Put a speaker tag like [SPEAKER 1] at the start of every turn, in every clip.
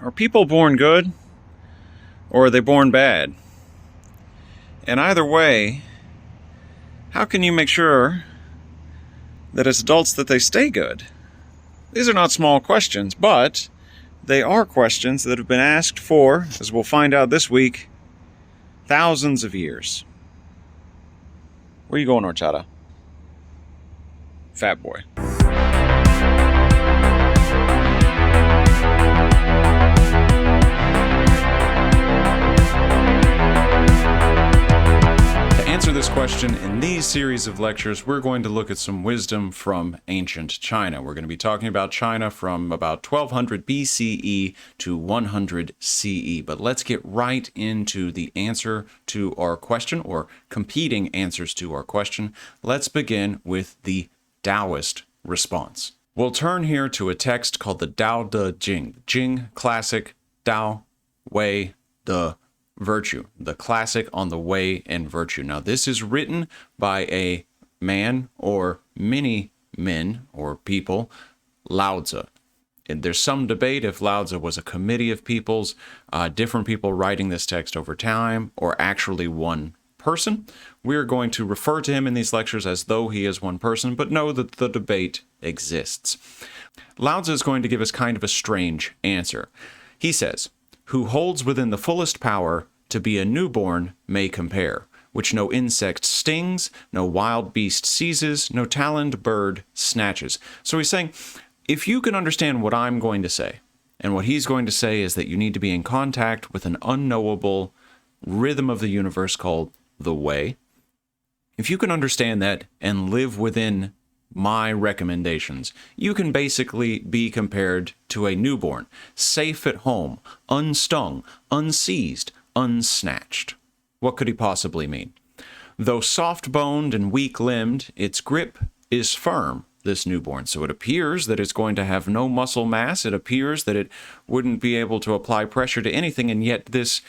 [SPEAKER 1] Are people born good or are they born bad? And either way, how can you make sure that as adults that they stay good? These are not small questions, but they are questions that have been asked for, as we'll find out this week, thousands of years. Where you going, horchata? Fat boy. To answer this question in these series of lectures, we're going to look at some wisdom from ancient China. We're going to be talking about China from about 1200 BCE to 100 CE. But let's get right into the answer to our question, or competing answers to our question. Let's begin with the Taoist response. We'll turn here to a text called the Tao Te Ching. Jing, classic, Tao, way, de, virtue, the classic on the way and virtue. Now, this is written by a man or many men or people, Lao Tzu. And there's some debate if Lao Tzu was a committee of peoples, different people writing this text over time, or actually one person. We're going to refer to him in these lectures as though he is one person, but know that the debate exists. Lao Tzu is going to give us kind of a strange answer. He says, "Who holds within the fullest power to be a newborn may compare, which no insect stings, no wild beast seizes, no taloned bird snatches." So he's saying, if you can understand what I'm going to say, and what he's going to say is that you need to be in contact with an unknowable rhythm of the universe called the way, if you can understand that and live within my recommendations, you can basically be compared to a newborn, safe at home, unstung, unseized, unsnatched. What could he possibly mean? Though soft-boned and weak-limbed, its grip is firm, this newborn. So it appears that it's going to have no muscle mass. It appears that it wouldn't be able to apply pressure to anything, and yet this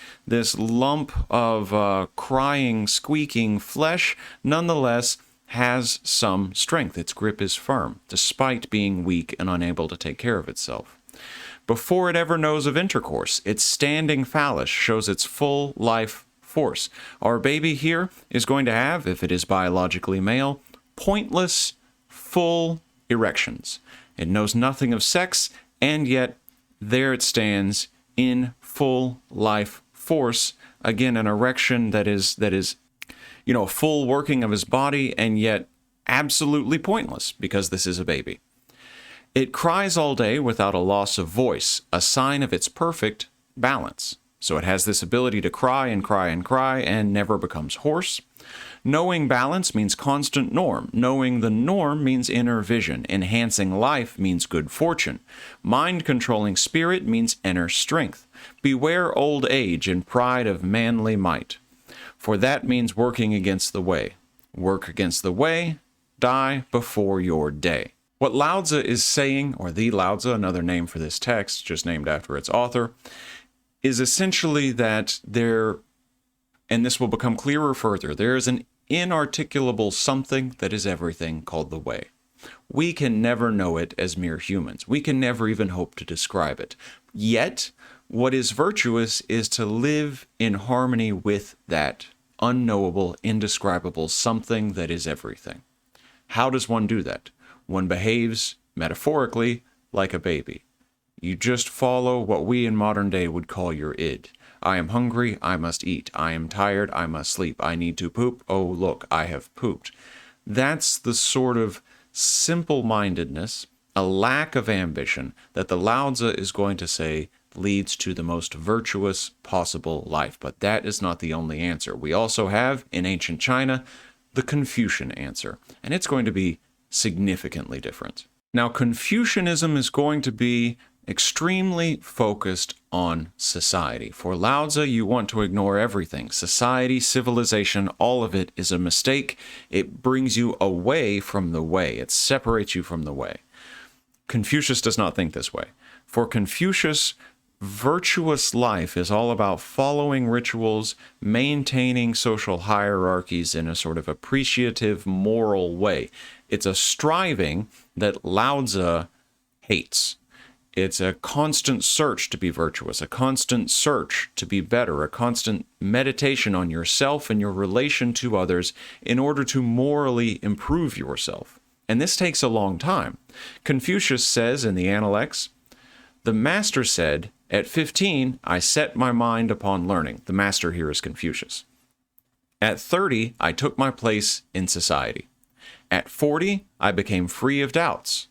[SPEAKER 1] lump of crying, squeaking flesh nonetheless has some strength. Its grip is firm, despite being weak and unable to take care of itself. Before it ever knows of intercourse, its standing phallus shows its full life force. Our baby here is going to have, if it is biologically male, pointless, full erections. It knows nothing of sex, and yet there it stands in full life force. Again, an erection that is a full working of his body, and yet absolutely pointless, because this is a baby. It cries all day without a loss of voice, a sign of its perfect balance. So it has this ability to cry and cry and cry and never becomes hoarse. Knowing balance means constant norm. Knowing the norm means inner vision. Enhancing life means good fortune. Mind-controlling spirit means inner strength. Beware old age and pride of manly might, for that means working against the way. Work against the way, die before your day. What Lao Tzu is saying, or the Lao Tzu, another name for this text, just named after its author, is essentially that there, and this will become clearer further, there is an inarticulable something that is everything called the way. We can never know it as mere humans. We can never even hope to describe it. Yet, what is virtuous is to live in harmony with that unknowable, indescribable something that is everything. How does one do that? One behaves, metaphorically, like a baby. You just follow what we in modern day would call your id. I am hungry, I must eat. I am tired, I must sleep. I need to poop. Oh, look, I have pooped. That's the sort of simple-mindedness, a lack of ambition that the Lao Tzu is going to say leads to the most virtuous possible life. But that is not the only answer. We also have, in ancient China, the Confucian answer, and it's going to be significantly different. Now, Confucianism is going to be extremely focused on society. For Lao Tzu, you want to ignore everything. Society, civilization, all of it is a mistake. It brings you away from the way. It separates you from the way. Confucius does not think this way. For Confucius, virtuous life is all about following rituals, maintaining social hierarchies in a sort of appreciative, moral way. It's a striving that Lao Tzu hates. It's a constant search to be virtuous, a constant search to be better, a constant meditation on yourself and your relation to others in order to morally improve yourself. And this takes a long time. Confucius says in the Analects, "The master said, at 15, I set my mind upon learning." The master here is Confucius. "At 30, I took my place in society. At 40, I became free of doubts.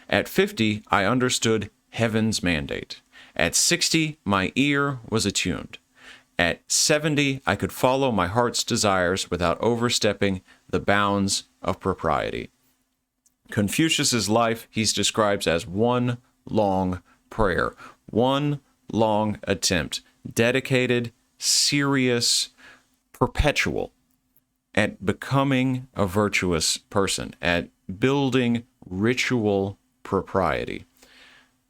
[SPEAKER 1] At 50, I understood heaven's mandate. At 60, my ear was attuned. At 70, I could follow my heart's desires without overstepping the bounds of propriety." Confucius's life he describes as one long prayer, one long attempt, dedicated, serious, perpetual, at becoming a virtuous person, at building ritual propriety,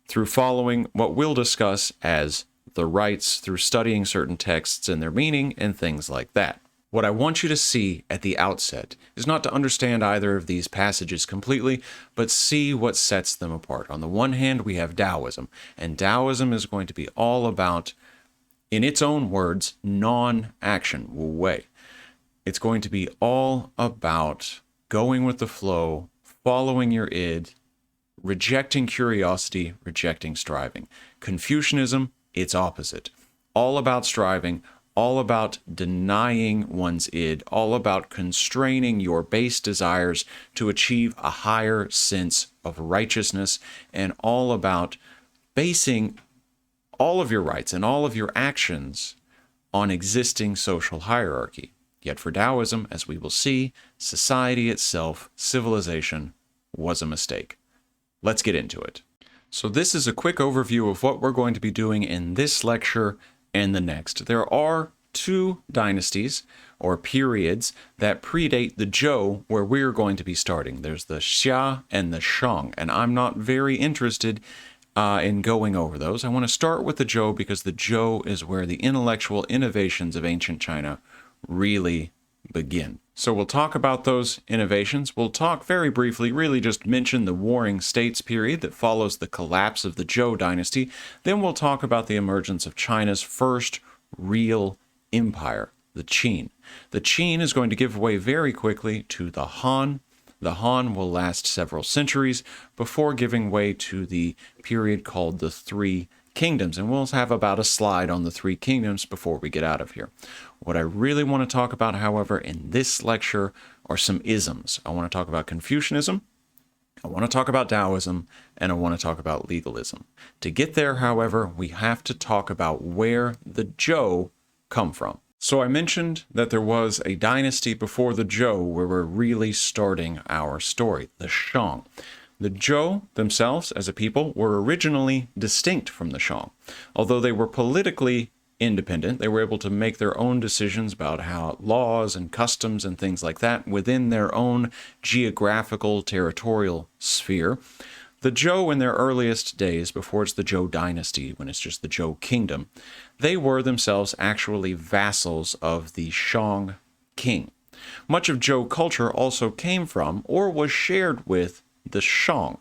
[SPEAKER 1] through following what we'll discuss as the rites, through studying certain texts and their meaning and things like that. What I want you to see at the outset is not to understand either of these passages completely, but see what sets them apart. On the one hand, we have Daoism, and Daoism is going to be all about, in its own words, non-action, wu wei. It's going to be all about going with the flow, following your id, rejecting curiosity, rejecting striving. Confucianism, its opposite. All about striving, all about denying one's id, all about constraining your base desires to achieve a higher sense of righteousness, and all about basing all of your rights and all of your actions on existing social hierarchy. Yet for Taoism, as we will see, society itself, civilization, was a mistake. Let's get into it. So this is a quick overview of what we're going to be doing in this lecture and the next. There are two dynasties or periods that predate the Zhou where we're going to be starting. There's the Xia and the Shang, and I'm not very interested in going over those. I want to start with the Zhou because the Zhou is where the intellectual innovations of ancient China really begin. So we'll talk about those innovations. We'll talk very briefly, really just mention the Warring States period that follows the collapse of the Zhou Dynasty. Then we'll talk about the emergence of China's first real empire, the Qin. The Qin is going to give way very quickly to the Han. The Han will last several centuries before giving way to the period called the Three Kingdoms, and we'll have about a slide on the Three Kingdoms before we get out of here. What I really want to talk about, however, in this lecture are some isms. I want to talk about Confucianism, I want to talk about Taoism, and I want to talk about legalism. To get there, however, we have to talk about where the Zhou come from. So I mentioned that there was a dynasty before the Zhou where we're really starting our story, the Shang. The Zhou themselves, as a people, were originally distinct from the Shang. Although they were politically independent, they were able to make their own decisions about how laws and customs and things like that within their own geographical, territorial sphere. The Zhou in their earliest days, before it's the Zhou Dynasty, when it's just the Zhou Kingdom, they were themselves actually vassals of the Shang king. Much of Zhou culture also came from, or was shared with, the Shang,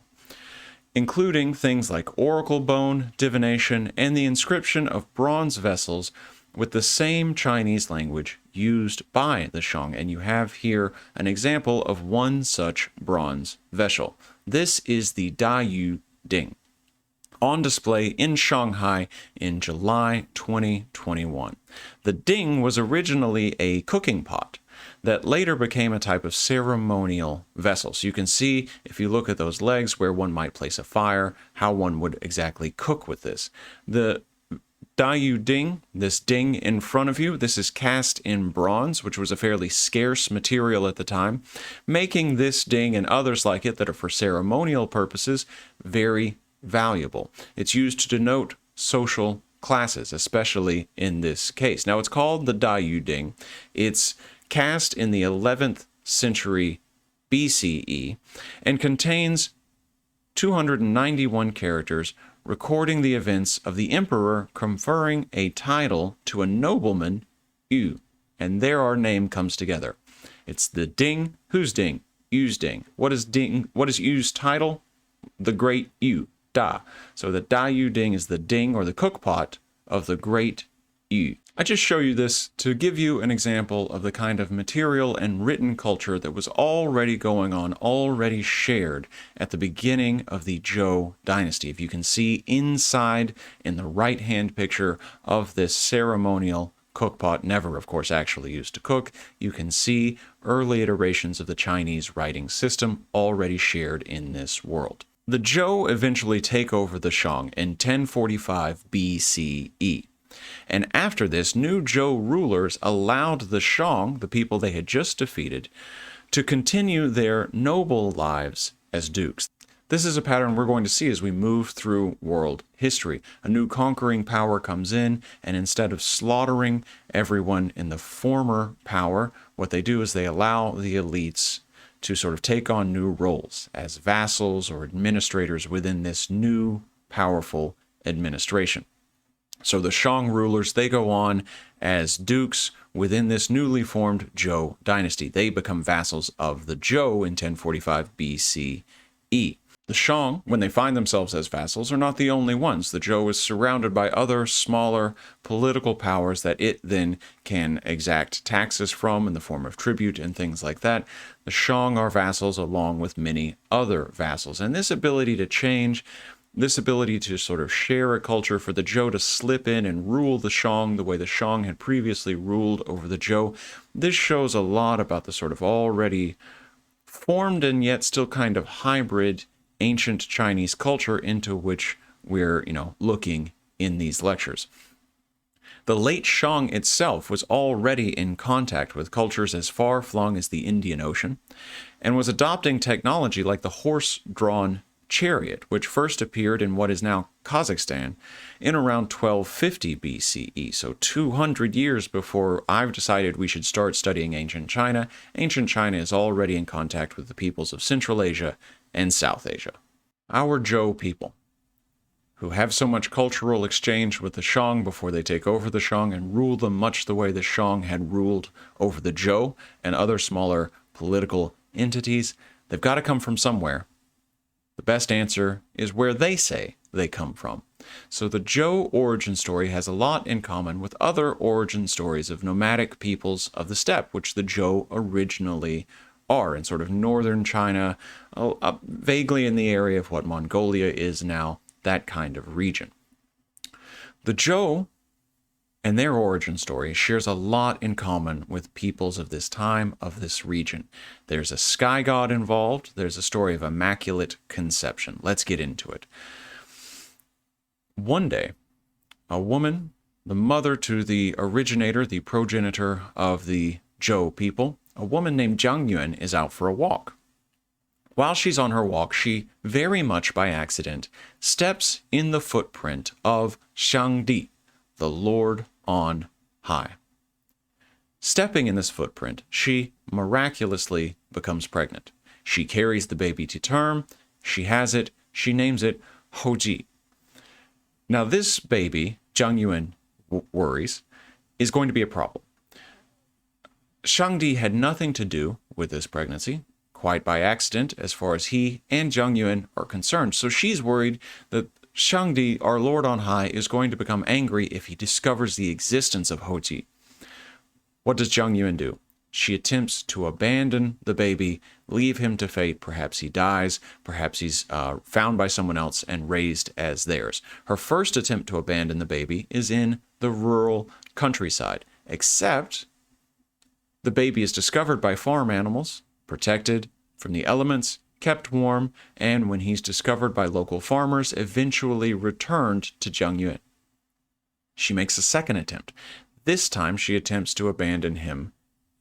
[SPEAKER 1] including things like oracle bone, divination, and the inscription of bronze vessels with the same Chinese language used by the Shang. And you have here an example of one such bronze vessel. This is the Daoism, on display in Shanghai in July 2021. The ding was originally a cooking pot that later became a type of ceremonial vessel. So you can see, if you look at those legs, where one might place a fire, how one would exactly cook with this. The Daoism ding, this ding in front of you, this is cast in bronze, which was a fairly scarce material at the time, making this ding and others like it that are for ceremonial purposes very valuable. It's used to denote social classes, especially in this case. Now, it's called the Daoism ding. It's cast in the 11th century BCE and contains 291 characters recording the events of the emperor conferring a title to a nobleman, Yu, and there our name comes together. It's the ding. Whose ding? Yu's ding. What is ding? What is Yu's title? The Great Yu.
[SPEAKER 2] Da. So the Da Yu Ding is the ding or the cook pot of the great Yu. I just show you this to give you an example of the kind of material and written culture that was already going on, already shared at the beginning of the Zhou Dynasty. If you can see inside in the right-hand picture of this ceremonial cookpot, never of course actually used to cook, you can see early iterations of the Chinese writing system already shared in this world. The Zhou eventually take over the Shang in 1045 BCE. And after this, new Zhou rulers allowed the Shang, the people they had just defeated, to continue their noble lives as dukes. This is a pattern we're going to see as we move through world history. A new conquering power comes in, and instead of slaughtering everyone in the former power, what they do is they allow the elites to sort of take on new roles as vassals or administrators within this new powerful administration. So the Shang rulers, they go on as dukes within this newly formed Zhou dynasty. They become vassals of the Zhou in 1045 BCE. The Shang, when they find themselves as vassals, are not the only ones. The Zhou is surrounded by other smaller political powers that it then can exact taxes from in the form of tribute and things like that. The Shang are vassals along with many other vassals. And this ability to change, this ability to sort of share a culture, for the Zhou to slip in and rule the Shang the way the Shang had previously ruled over the Zhou, this shows a lot about the sort of already formed and yet still kind of hybrid ancient Chinese culture into which we're, looking in these lectures. The late Shang itself was already in contact with cultures as far-flung as the Indian Ocean and was adopting technology like the horse-drawn chariot, which first appeared in what is now Kazakhstan in around 1250 BCE. So 200 years before I've decided we should start studying ancient China is already in contact with the peoples of Central Asia and South Asia. Our Zhou people, who have so much cultural exchange with the Shang before they take over the Shang and rule them much the way the Shang had ruled over the Zhou and other smaller political entities, they've got to come from somewhere. The best answer is where they say they come from. So the Zhou origin story has a lot in common with other origin stories of nomadic peoples of the steppe, which the Zhou originally are in sort of northern China, vaguely in the area of what Mongolia is now, that kind of region. The Zhou and their origin story shares a lot in common with peoples of this time, of this region. There's a sky god involved. There's a story of immaculate conception. Let's get into it. One day, a woman, the mother to the originator, the progenitor of the Zhou people, a woman named Zhang Yuan, is out for a walk. While she's on her walk, she, very much by accident, steps in the footprint of Shangdi, the Lord on high. Stepping in this footprint, she miraculously becomes pregnant. She carries the baby to term, she has it, she names it Hoji. Now this baby, Zhang Yuan worries, is going to be a problem. Shangdi had nothing to do with this pregnancy, quite by accident as far as he and Zhang Yuan are concerned. So she's worried that Shangdi, our Lord on high, is going to become angry if he discovers the existence of Hoji. What does Zhang Yuan do? She attempts to abandon the baby, leave him to fate. Perhaps he dies, perhaps he's found by someone else and raised as theirs. Her first attempt to abandon the baby is in the rural countryside, except the baby is discovered by farm animals, protected from the elements, kept warm, and when he's discovered by local farmers, eventually returned to Zhang Yuan. She makes a second attempt. This time she attempts to abandon him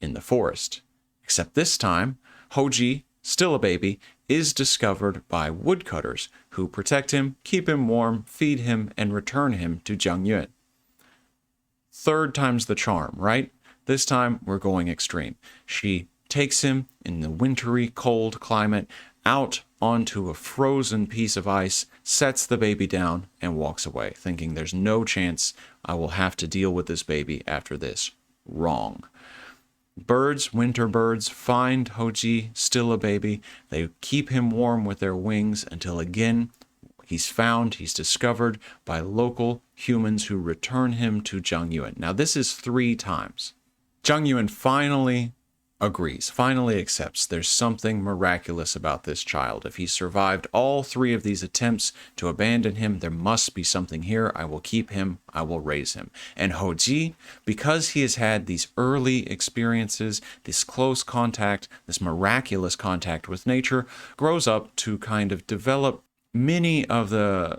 [SPEAKER 2] in the forest. Except this time, Hoji, still a baby, is discovered by woodcutters who protect him, keep him warm, feed him, and return him to Zhang Yuan. Third time's the charm, right? This time we're going extreme. She takes him in the wintry, cold climate out onto a frozen piece of ice, sets the baby down, and walks away, thinking there's no chance I will have to deal with this baby after this. Wrong. Birds, winter birds, find Hoji, still a baby. They keep him warm with their wings until again He's found, he's discovered by local humans who return him to Zhang Yuan. Now, this is 3 times. Zhang Yuan finally agrees, finally accepts there's something miraculous about this child. If he survived all 3 of these attempts to abandon him, there must be something here. I will keep him, I will raise him. And Houji, because he has had these early experiences, this close contact, this miraculous contact with nature, grows up to kind of develop many of the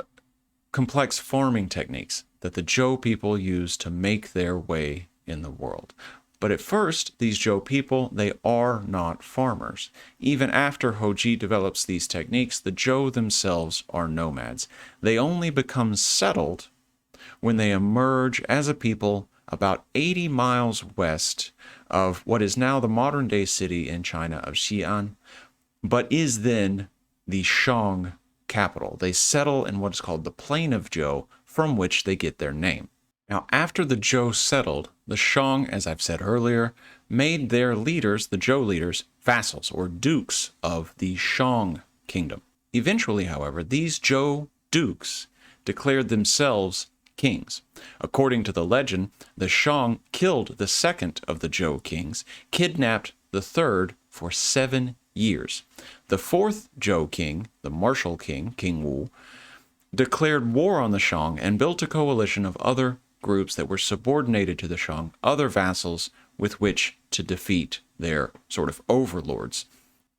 [SPEAKER 2] complex farming techniques that the Zhou people use to make their way in the world. But at first, these Zhou people, they are not farmers. Even after Houji develops these techniques, the Zhou themselves are nomads. They only become settled when they emerge as a people about 80 miles west of what is now the modern-day city in China of Xi'an, but is then the Shang capital. They settle in what is called the Plain of Zhou, from which they get their name. Now, after the Zhou settled, the Shang, as I've said earlier, made their leaders, the Zhou leaders, vassals or dukes of the Shang kingdom. Eventually, however, these Zhou dukes declared themselves kings. According to the legend, the Shang killed the second of the Zhou kings, kidnapped the third for 7 years. The fourth Zhou king, the martial king, King Wu, declared war on the Shang and built a coalition of other groups that were subordinated to the Shang, other vassals with which to defeat their sort of overlords.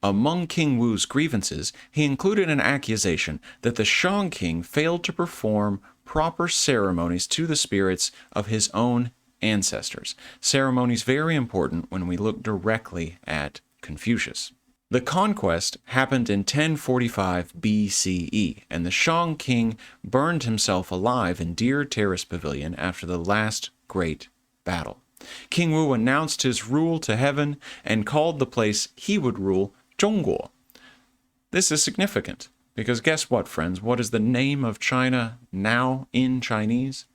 [SPEAKER 2] Among King Wu's grievances, he included an accusation that the Shang king failed to perform proper ceremonies to the spirits of his own ancestors. Ceremonies very important when we look directly at Confucius. The conquest happened in 1045 BCE, and the Shang king burned himself alive in Deer Terrace Pavilion after the last great battle. King Wu announced his rule to heaven and called the place he would rule Zhongguo. This is significant, because guess what, friends? What is the name of China now in Chinese?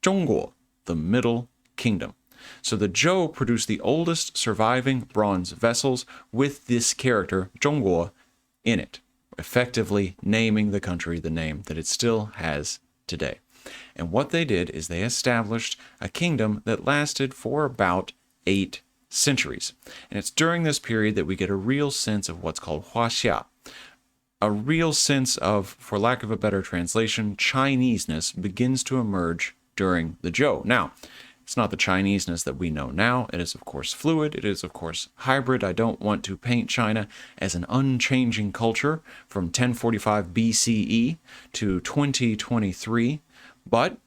[SPEAKER 2] Zhongguo, the Middle Kingdom. So the Zhou produced the oldest surviving bronze vessels with this character, Zhongguo, in it, effectively naming the country the name that it still has today. And what they did is they established a kingdom that lasted for about 8 centuries. And it's during this period that we get a real sense of what's called Huaxia, a real sense of, for lack of a better translation, Chineseness begins to emerge during the Zhou. Now, it's not the Chineseness that we know now. It is, of course, fluid. It is, of course, hybrid. I don't want to paint China as an unchanging culture from 1045 BCE to 2023, but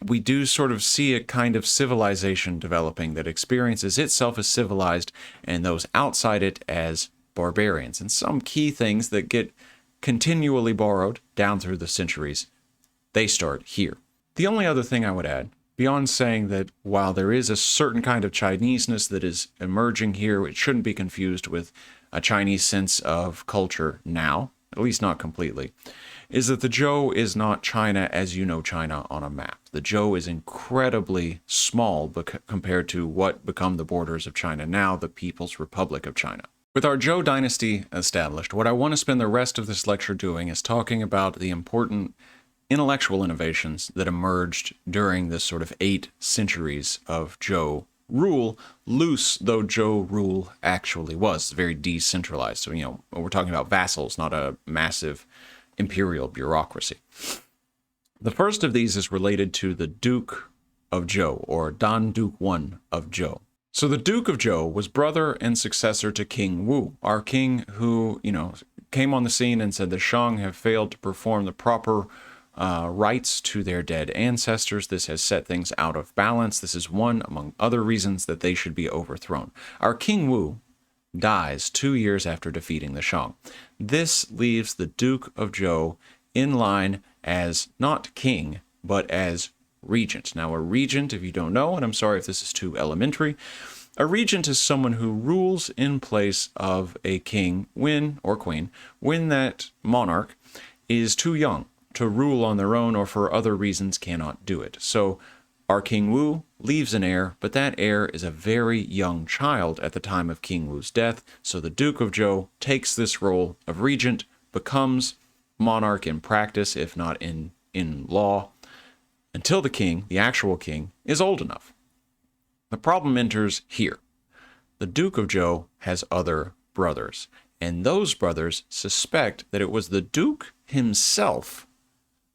[SPEAKER 2] we do sort of see a kind of civilization developing that experiences itself as civilized and those outside it as barbarians. And some key things that get continually borrowed down through the centuries, they start here. The only other thing I would add, beyond saying that while there is a certain kind of Chineseness that is emerging here, it shouldn't be confused with a Chinese sense of culture now, at least not completely, is that the Zhou is not China as you know China on a map. The Zhou is incredibly small compared to what become the borders of China now, the People's Republic of China. With our Zhou Dynasty established, what I want to spend the rest of this lecture doing is talking about the important intellectual innovations that emerged during this sort of 8 centuries of Zhou rule, loose though Zhou rule actually was. It's very decentralized. So, we're talking about vassals, not a massive imperial bureaucracy. The first of these is related to the Duke of Zhou, or Dan Duke I of Zhou. So the Duke of Zhou was brother and successor to King Wu, our king who, came on the scene and said the Shang have failed to perform the proper rites to their dead ancestors. This has set things out of balance. This is one, among other reasons, that they should be overthrown. Our King Wu dies 2 years after defeating the Shang. This leaves the Duke of Zhou in line as not king, but as regent. Now, a regent, if you don't know, and I'm sorry if this is too elementary, a regent is someone who rules in place of a king or queen when that monarch is too young to rule on their own or for other reasons cannot do it. So our King Wu leaves an heir, but that heir is a very young child at the time of King Wu's death. So the Duke of Zhou takes this role of regent, becomes monarch in practice, if not in law, until the king, the actual king, is old enough. The problem enters here. The Duke of Zhou has other brothers, and those brothers suspect that it was the Duke himself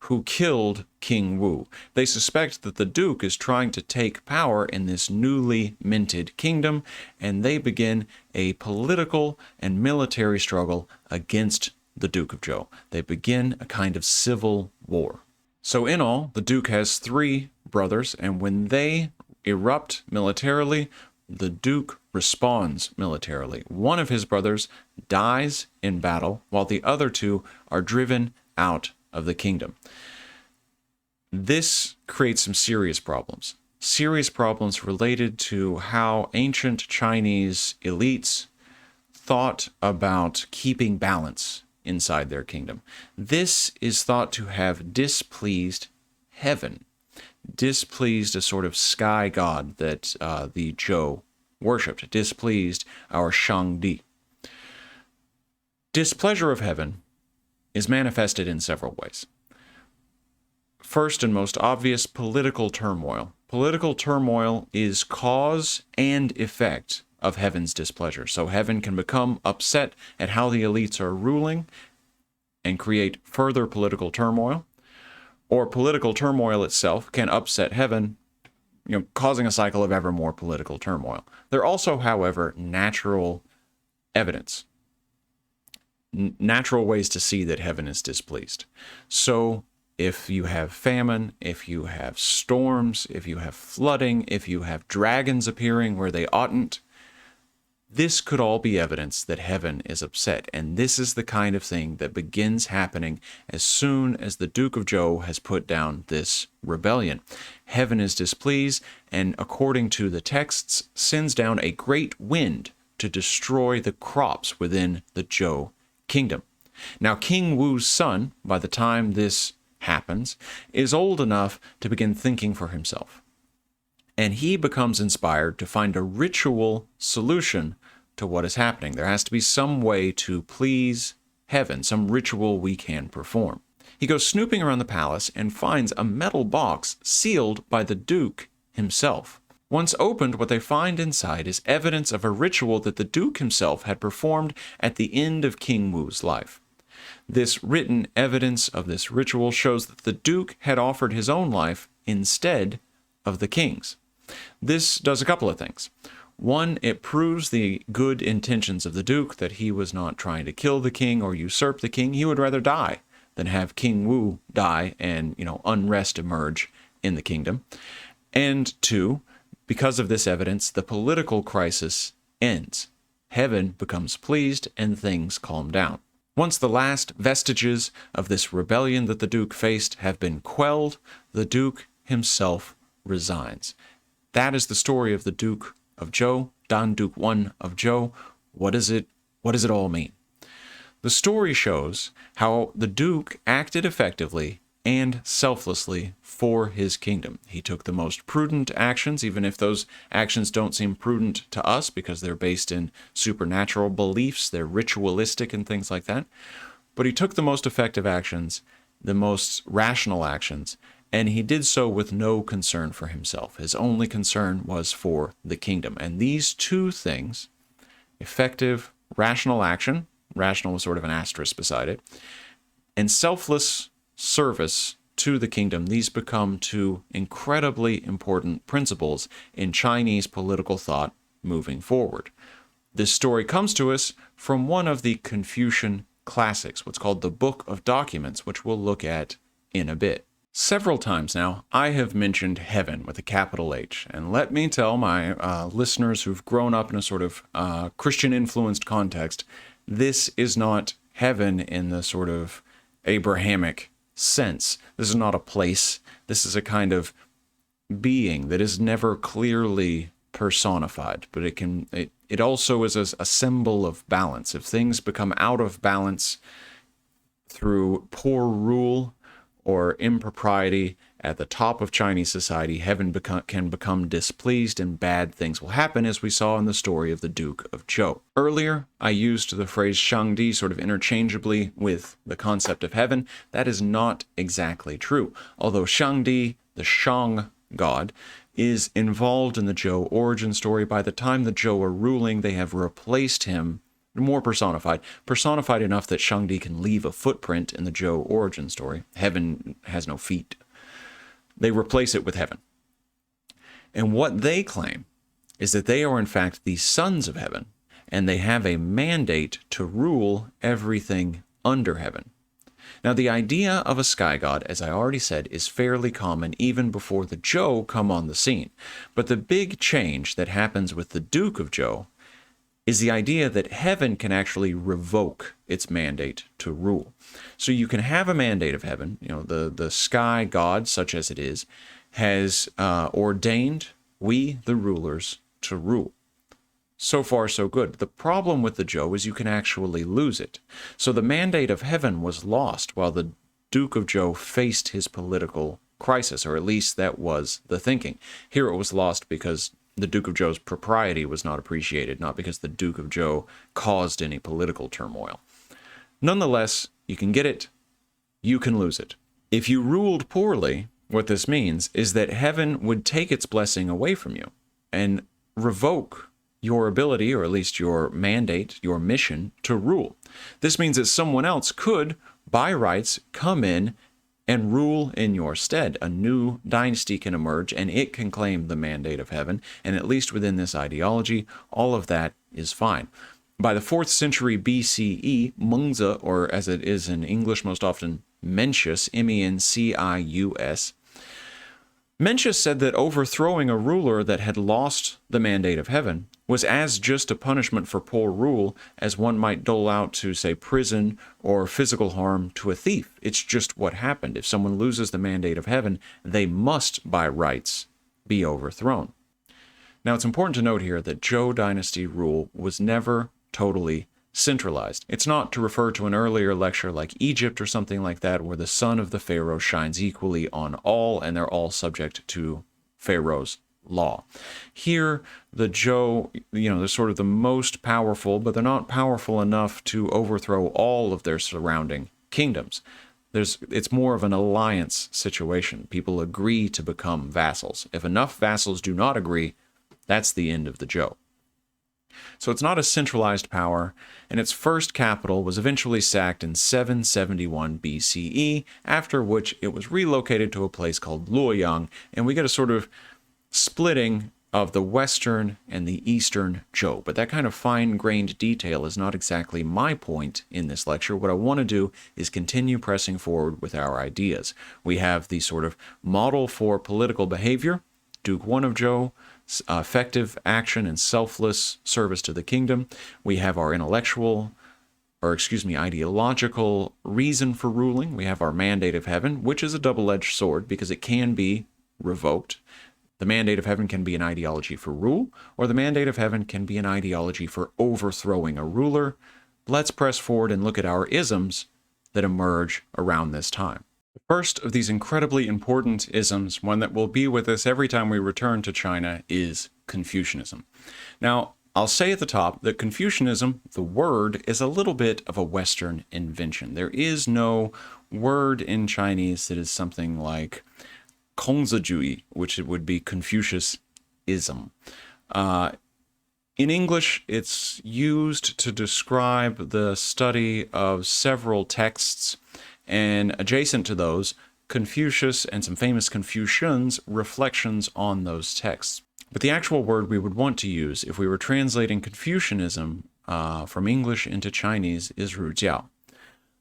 [SPEAKER 2] who killed King Wu. They suspect that the Duke is trying to take power in this newly minted kingdom, and they begin a political and military struggle against the Duke of Zhou. They begin a kind of civil war. So in all, the Duke has 3 brothers, and when they erupt militarily, the Duke responds militarily. One of his brothers dies in battle, while the other 2 are driven out of the kingdom. This creates some serious problems. Serious problems related to how ancient Chinese elites thought about keeping balance inside their kingdom. This is thought to have displeased heaven, displeased a sort of sky god that the Zhou worshipped, displeased our Shangdi. Displeasure of heaven is manifested in several ways. First and most obvious, political turmoil. Political turmoil is cause and effect of heaven's displeasure. So heaven can become upset at how the elites are ruling and create further political turmoil, or political turmoil itself can upset heaven, causing a cycle of ever more political turmoil. There are also, however, natural evidence, natural ways to see that heaven is displeased. So if you have famine, if you have storms, if you have flooding, if you have dragons appearing where they oughtn't, this could all be evidence that heaven is upset. And this is the kind of thing that begins happening as soon as the Duke of Zhou has put down this rebellion. Heaven is displeased, and according to the texts, sends down a great wind to destroy the crops within the Zhou kingdom. Now, King Wu's son, by the time this happens, is old enough to begin thinking for himself. And he becomes inspired to find a ritual solution to what is happening. There has to be some way to please heaven, some ritual we can perform. He goes snooping around the palace and finds a metal box sealed by the Duke himself. Once opened, what they find inside is evidence of a ritual that the Duke himself had performed at the end of King Wu's life. This written evidence of this ritual shows that the Duke had offered his own life instead of the king's. This does a couple of things. One, it proves the good intentions of the Duke, that he was not trying to kill the king or usurp the king. He would rather die than have King Wu die and, unrest emerge in the kingdom. And 2, because of this evidence, the political crisis ends. Heaven becomes pleased and things calm down. Once the last vestiges of this rebellion that the Duke faced have been quelled, the Duke himself resigns. That is the story of the Duke of Zhou, Dan Duke I of Zhou. What does it all mean? The story shows how the Duke acted effectively and selflessly for his kingdom. He took the most prudent actions, even if those actions don't seem prudent to us because they're based in supernatural beliefs, they're ritualistic and things like that. But he took the most effective actions, the most rational actions, and he did so with no concern for himself. His only concern was for the kingdom. And these 2 things, effective, rational action, rational was sort of an asterisk beside it, and selfless service to the kingdom, these become 2 incredibly important principles in Chinese political thought moving forward. This story comes to us from one of the Confucian classics, what's called the Book of Documents, which we'll look at in a bit. Several times now, I have mentioned heaven with a capital H, and let me tell my listeners who've grown up in a sort of Christian-influenced context, this is not heaven in the sort of Abrahamic sense. This is not a place. This is a kind of being that is never clearly personified, but it also is a symbol of balance. If things become out of balance through poor rule or impropriety at the top of Chinese society, heaven can become displeased and bad things will happen, as we saw in the story of the Duke of Zhou. Earlier, I used the phrase Shangdi sort of interchangeably with the concept of heaven. That is not exactly true. Although Shangdi, the Shang god, is involved in the Zhou origin story, by the time the Zhou are ruling, they have replaced him more personified enough that Shangdi can leave a footprint in the Zhou origin story. Heaven has no feet. They replace it with heaven. And what they claim is that they are in fact the sons of heaven, and they have a mandate to rule everything under heaven. Now, the idea of a sky god, as I already said, is fairly common even before the Zhou come on the scene. But the big change that happens with the Duke of Zhou is the idea that heaven can actually revoke its mandate to rule. So you can have a mandate of heaven, the sky god, such as it is, has ordained we, the rulers, to rule. So far, so good. The problem with the Zhou is you can actually lose it. So the mandate of heaven was lost while the Duke of Zhou faced his political crisis, or at least that was the thinking. Here it was lost because the Duke of Zhou's propriety was not appreciated, not because the Duke of Zhou caused any political turmoil. Nonetheless, you can get it, you can lose it. If you ruled poorly, what this means is that heaven would take its blessing away from you and revoke your ability, or at least your mandate, your mission, to rule. This means that someone else could, by rights, come in and rule in your stead. A new dynasty can emerge, and it can claim the mandate of heaven, and at least within this ideology, all of that is fine. By the 4th century BCE, Mengzi, or as it is in English most often, Mencius, Mencius, Mencius said that overthrowing a ruler that had lost the mandate of heaven was as just a punishment for poor rule as one might dole out to, say, prison or physical harm to a thief. It's just what happened. If someone loses the mandate of heaven, they must, by rights, be overthrown. Now, it's important to note here that Zhou Dynasty rule was never totally centralized. It's not to refer to an earlier lecture like Egypt or something like that, where the son of the pharaoh shines equally on all and they're all subject to pharaoh's law. Here, the Zhou, they're sort of the most powerful, but they're not powerful enough to overthrow all of their surrounding kingdoms. It's more of an alliance situation. People agree to become vassals. If enough vassals do not agree, that's the end of the Zhou. So it's not a centralized power, and its first capital was eventually sacked in 771 BCE, after which it was relocated to a place called Luoyang, and we get a sort of splitting of the western and the eastern Zhou. But that kind of fine-grained detail is not exactly my point in this lecture. What I want to do is continue pressing forward with our ideas. We have the sort of model for political behavior, Duke I of Zhou, effective action and selfless service to the kingdom. We have our ideological reason for ruling. We have our mandate of heaven, which is a double-edged sword because it can be revoked. The mandate of heaven can be an ideology for rule, or the mandate of heaven can be an ideology for overthrowing a ruler. Let's press forward and look at our isms that emerge around this time. The first of these incredibly important isms, one that will be with us every time we return to China, is Confucianism. Now, I'll say at the top that Confucianism, the word, is a little bit of a Western invention. There is no word in Chinese that is something like Kongzijui, which it would be Confucianism. In English, it's used to describe the study of several texts, and adjacent to those, Confucius and some famous Confucians' reflections on those texts. But the actual word we would want to use if we were translating Confucianism from English into Chinese is rujiao.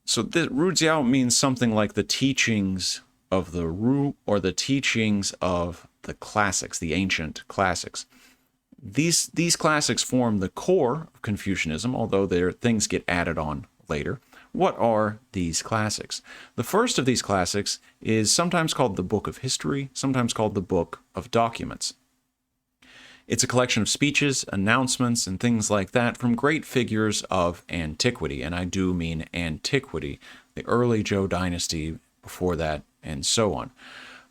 [SPEAKER 2] So rujiao means something like the teachings of the Ru, or the teachings of the classics, the ancient classics. These classics form the core of Confucianism, although things get added on later. What are these classics? The first of these classics is sometimes called the Book of History, sometimes called the Book of Documents. It's a collection of speeches, announcements, and things like that from great figures of antiquity, and I do mean antiquity, the early Zhou Dynasty, before that, and so on.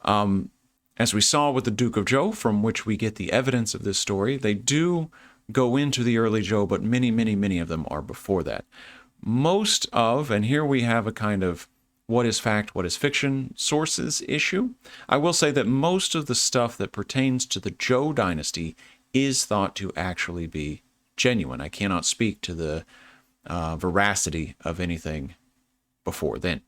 [SPEAKER 2] As we saw with the Duke of Zhou, from which we get the evidence of this story, they do go into the early Zhou, but many, many, many of them are before that. Most of, and here we have a kind of what is fact, what is fiction sources issue. I will say that most of the stuff that pertains to the Zhou Dynasty is thought to actually be genuine. I cannot speak to the veracity of anything before then.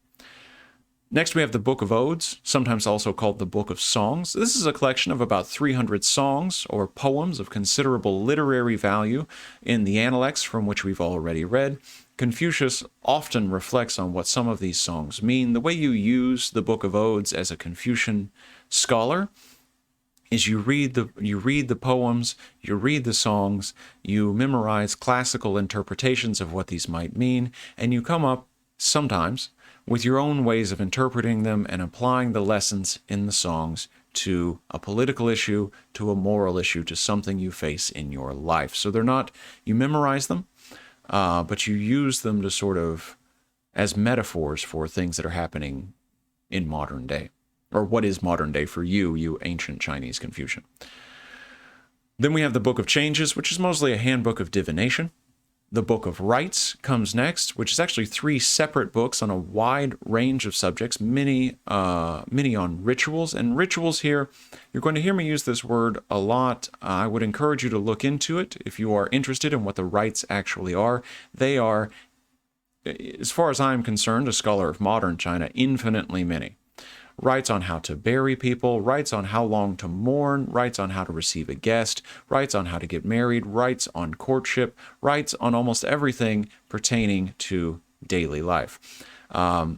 [SPEAKER 2] Next, we have the Book of Odes, sometimes also called the Book of Songs. This is a collection of about 300 songs or poems of considerable literary value in the Analects, from which we've already read. Confucius often reflects on what some of these songs mean. The way you use the Book of Odes as a Confucian scholar is you read the poems, you read the songs, you memorize classical interpretations of what these might mean, and you come up sometimes with your own ways of interpreting them and applying the lessons in the songs to a political issue, to a moral issue, to something you face in your life. So they're not, you memorize them, but you use them to sort of as metaphors for things that are happening in modern day, or what is modern day for you, you ancient Chinese Confucian. Then we have the Book of Changes, which is mostly a handbook of divination. The Book of Rites comes next, which is actually 3 separate books on a wide range of subjects, many on rituals. And rituals here, you're going to hear me use this word a lot. I would encourage you to look into it if you are interested in what the rites actually are. They are, as far as I'm concerned, a scholar of modern China, infinitely many. Rites on how to bury people, rites on how long to mourn, rites on how to receive a guest, rites on how to get married, rites on courtship, rites on almost everything pertaining to daily life. If I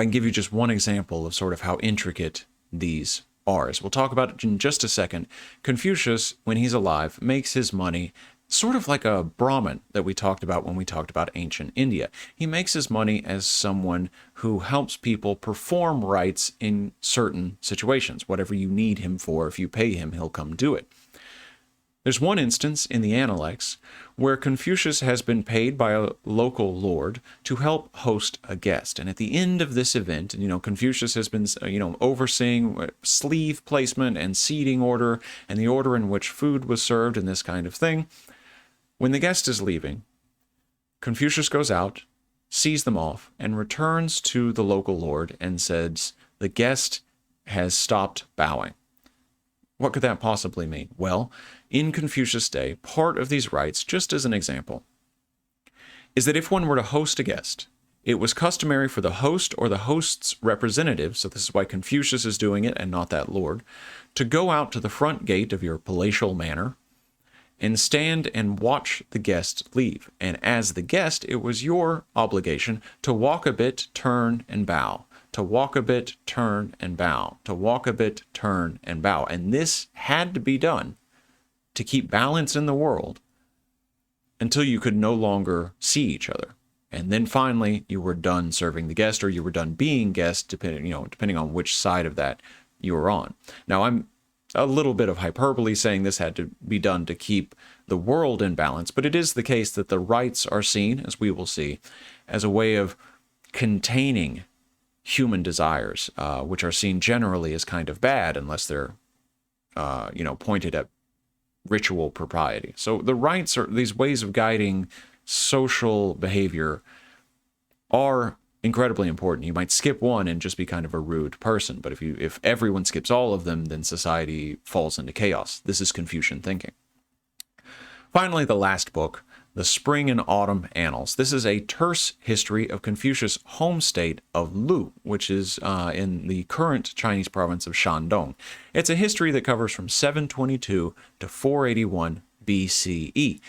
[SPEAKER 2] can give you just one example of sort of how intricate these are, as we'll talk about it in just a second, Confucius, when he's alive, makes his money sort of like a Brahmin that we talked about when we talked about ancient India. He makes his money as someone who helps people perform rites in certain situations. Whatever you need him for, if you pay him, he'll come do it. There's one instance in the Analects where Confucius has been paid by a local lord to help host a guest. And at the end of this event, Confucius has been, overseeing sleeve placement and seating order and the order in which food was served and this kind of thing. When the guest is leaving, Confucius goes out, sees them off, and returns to the local lord and says, the guest has stopped bowing. What could that possibly mean? Well, in Confucius' day, part of these rites, just as an example, is that if one were to host a guest, it was customary for the host or the host's representative, so this is why Confucius is doing it and not that lord, to go out to the front gate of your palatial manor and stand and watch the guest leave. And as the guest, it was your obligation to walk a bit, turn, and bow. To walk a bit, turn, and bow. To walk a bit, turn, and bow. And this had to be done to keep balance in the world until you could no longer see each other. And then finally, you were done serving the guest, or you were done being guest, depending on which side of that you were on. Now, I'm a little bit of hyperbole saying this had to be done to keep the world in balance, but it is the case that the rites are seen, as we will see, as a way of containing human desires, which are seen generally as kind of bad unless they're, pointed at ritual propriety. So the rites are these ways of guiding social behavior are incredibly important. You might skip one and just be kind of a rude person, but if everyone skips all of them, then society falls into chaos. This is Confucian thinking. Finally, the last book, The Spring and Autumn Annals. This is a terse history of Confucius' home state of Lu, which is in the current Chinese province of Shandong. It's a history that covers from 722 to 481 BCE.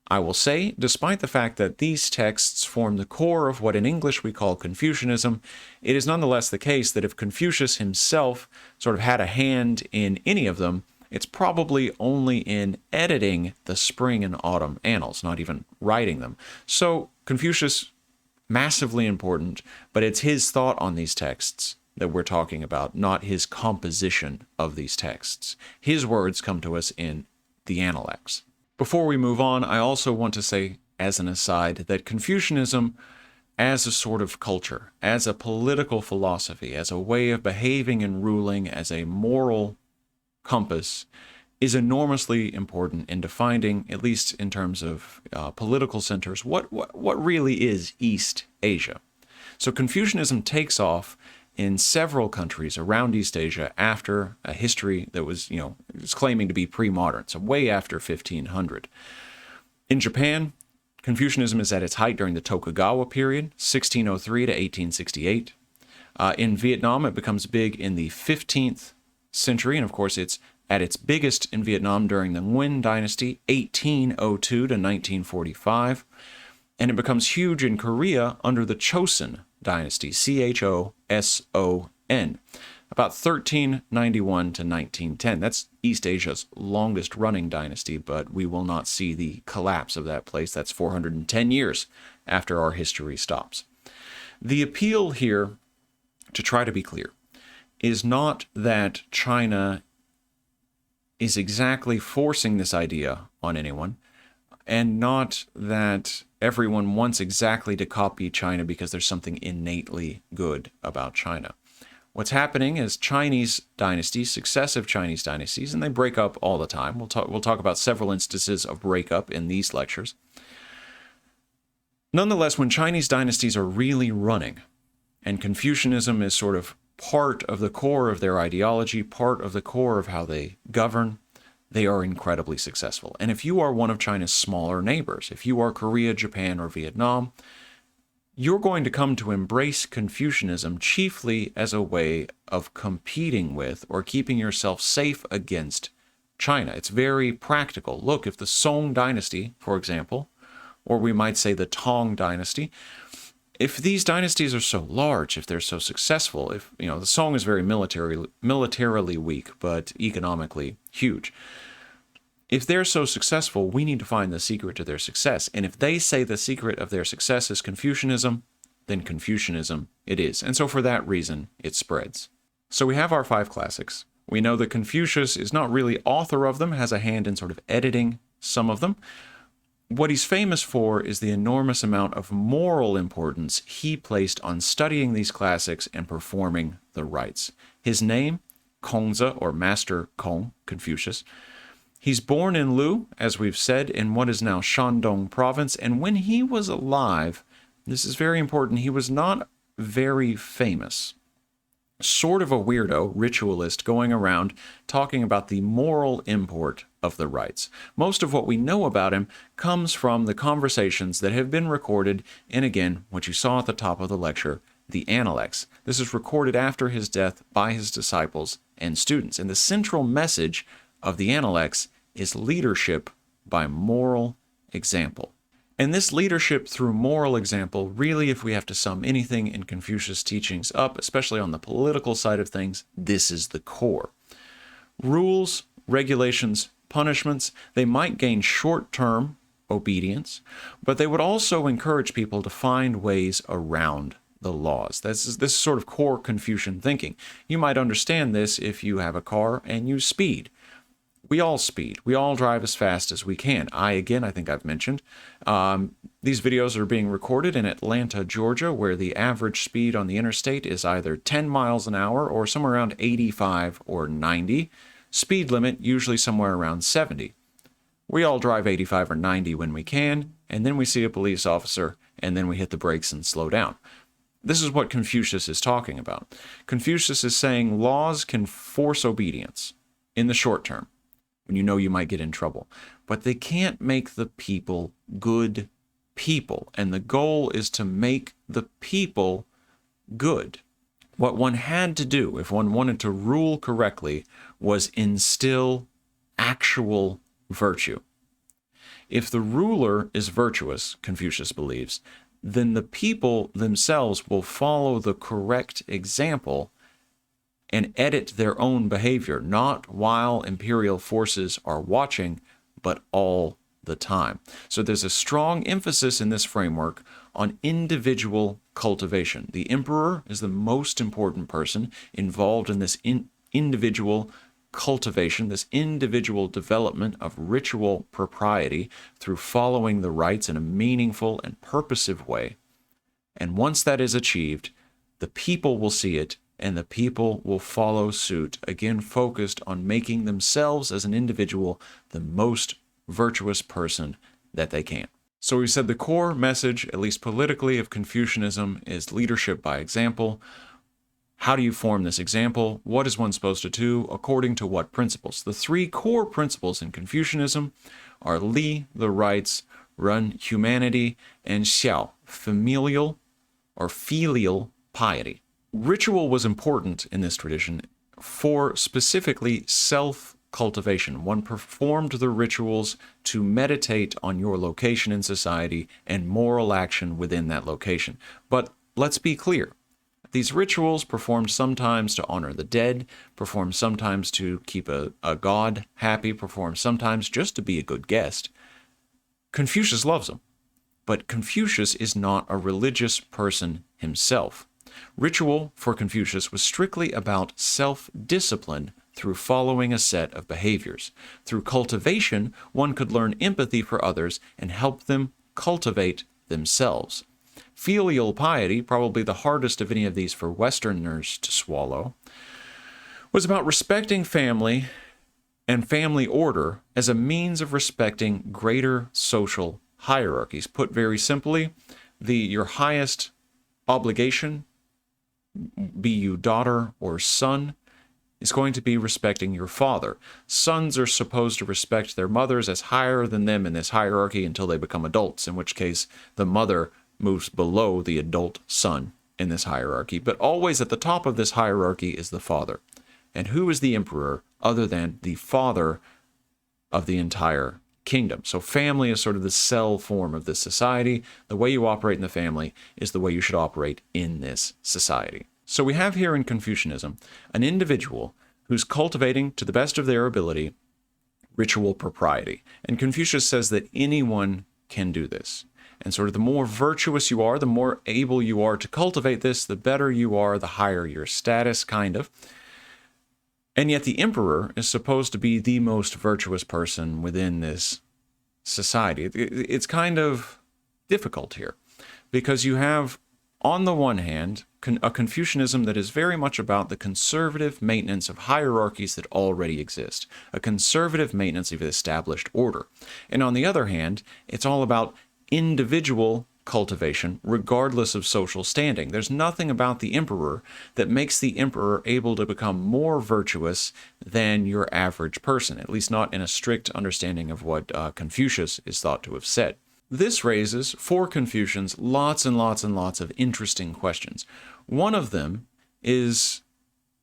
[SPEAKER 2] I will say, despite the fact that these texts form the core of what in English we call Confucianism, it is nonetheless the case that if Confucius himself sort of had a hand in any of them, it's probably only in editing the Spring and Autumn Annals, not even writing them. So Confucius, massively important, but it's his thought on these texts that we're talking about, not his composition of these texts. His words come to us in the Analects. Before we move on, I also want to say, as an aside, that Confucianism as a sort of culture, as a political philosophy, as a way of behaving and ruling, as a moral compass, is enormously important in defining, at least in terms of political centers, what really is East Asia. So Confucianism takes off in several countries around East Asia after a history that was, was claiming to be pre-modern, so way after 1500. In Japan, Confucianism is at its height during the Tokugawa period, 1603 to 1868. In Vietnam, it becomes big in the 15th century, and of course, it's at its biggest in Vietnam during the Nguyen Dynasty, 1802 to 1945. And it becomes huge in Korea under the Chosun Dynasty, Choson, about 1391 to 1910. That's East Asia's longest running dynasty, but we will not see the collapse of that place. That's 410 years after our history stops. The appeal here, to try to be clear, is not that China is exactly forcing this idea on anyone, and not that everyone wants exactly to copy China because there's something innately good about China. What's happening is Chinese dynasties, successive Chinese dynasties, and they break up all the time. We'll talk about several instances of breakup in these lectures. Nonetheless, when Chinese dynasties are really running, and Confucianism is sort of part of the core of their ideology, part of the core of how they govern, they are incredibly successful. And if you are one of China's smaller neighbors, if you are Korea, Japan, or Vietnam, you're going to come to embrace Confucianism chiefly as a way of competing with or keeping yourself safe against China. It's very practical. Look, if the Song Dynasty, for example, or we might say the Tang Dynasty, if these dynasties are so large, if they're so successful, if, the Song is very militarily weak, but economically huge. If they're so successful, we need to find the secret to their success. And if they say the secret of their success is Confucianism, then Confucianism it is. And so for that reason, it spreads. So we have our 5 classics. We know that Confucius is not really author of them, has a hand in sort of editing some of them. What he's famous for is the enormous amount of moral importance he placed on studying these classics and performing the rites. His name, Kongzi, or Master Kong, Confucius. He's born in Lu, as we've said, in what is now Shandong province, and when he was alive, this is very important, he was not very famous. Sort of a weirdo, ritualist, going around talking about the moral import of the rites. Most of what we know about him comes from the conversations that have been recorded in, again, what you saw at the top of the lecture, the Analects. This is recorded after his death by his disciples and students. And the central message of the Analects is leadership by moral example. And this leadership through moral example, really, if we have to sum anything in Confucius' teachings up, especially on the political side of things, this is the core. Rules, regulations, punishments, they might gain short-term obedience, but they would also encourage people to find ways around the laws. This is sort of core Confucian thinking. You might understand this if you have a car and you speed. We all speed. We all drive as fast as we can. I think I've mentioned, these videos are being recorded in Atlanta, Georgia, where the average speed on the interstate is either 10 miles an hour or somewhere around 85 or 90. Speed limit usually somewhere around 70. We all drive 85 or 90 when we can, and then we see a police officer, and then we hit the brakes and slow down. This is what Confucius is talking about. Confucius is saying laws can force obedience in the short term, when you know you might get in trouble. But they can't make the people good people. And the goal is to make the people good. What one had to do, if one wanted to rule correctly, was instill actual virtue. If the ruler is virtuous, Confucius believes, then the people themselves will follow the correct example and edit their own behavior, not while imperial forces are watching, but all the time. So there's a strong emphasis in this framework on individual cultivation. The emperor is the most important person involved in this individual cultivation, this individual development of ritual propriety through following the rites in a meaningful and purposive way. And once that is achieved, the people will see it and the people will follow suit, again focused on making themselves as an individual the most virtuous person that they can. So we said the core message, at least politically, of Confucianism is leadership by example. How do you form this example? What is one supposed to do? According to what principles? The three core principles in Confucianism are Li, the rights, Ren, humanity, and Xiao, familial or filial piety. Ritual was important in this tradition for specifically self-cultivation. One performed the rituals to meditate on your location in society and moral action within that location. But let's be clear. These rituals, performed sometimes to honor the dead, performed sometimes to keep a god happy, performed sometimes just to be a good guest. Confucius loves them, but Confucius is not a religious person himself. Ritual for Confucius was strictly about self-discipline through following a set of behaviors. Through cultivation, one could learn empathy for others and help them cultivate themselves. Filial piety, probably the hardest of any of these for Westerners to swallow, was about respecting family and family order as a means of respecting greater social hierarchies. Put very simply, your highest obligation, be you daughter or son, is going to be respecting your father. Sons are supposed to respect their mothers as higher than them in this hierarchy until they become adults, in which case the mother moves below the adult son in this hierarchy. But always at the top of this hierarchy is the father. And who is the emperor other than the father of the entire kingdom? So family is sort of the cell form of this society. The way you operate in the family is the way you should operate in this society. So we have here in Confucianism an individual who's cultivating, to the best of their ability, ritual propriety. And Confucius says that anyone can do this. And sort of the more virtuous you are, the more able you are to cultivate this, the better you are, the higher your status, kind of. And yet the emperor is supposed to be the most virtuous person within this society. It's kind of difficult here because you have, on the one hand, a Confucianism that is very much about the conservative maintenance of hierarchies that already exist, a conservative maintenance of established order. And on the other hand, it's all about individual cultivation regardless of social standing. There's nothing about the emperor that makes the emperor able to become more virtuous than your average person, at least not in a strict understanding of what Confucius is thought to have said. This raises, for Confucians, lots and lots and lots of interesting questions. One of them is,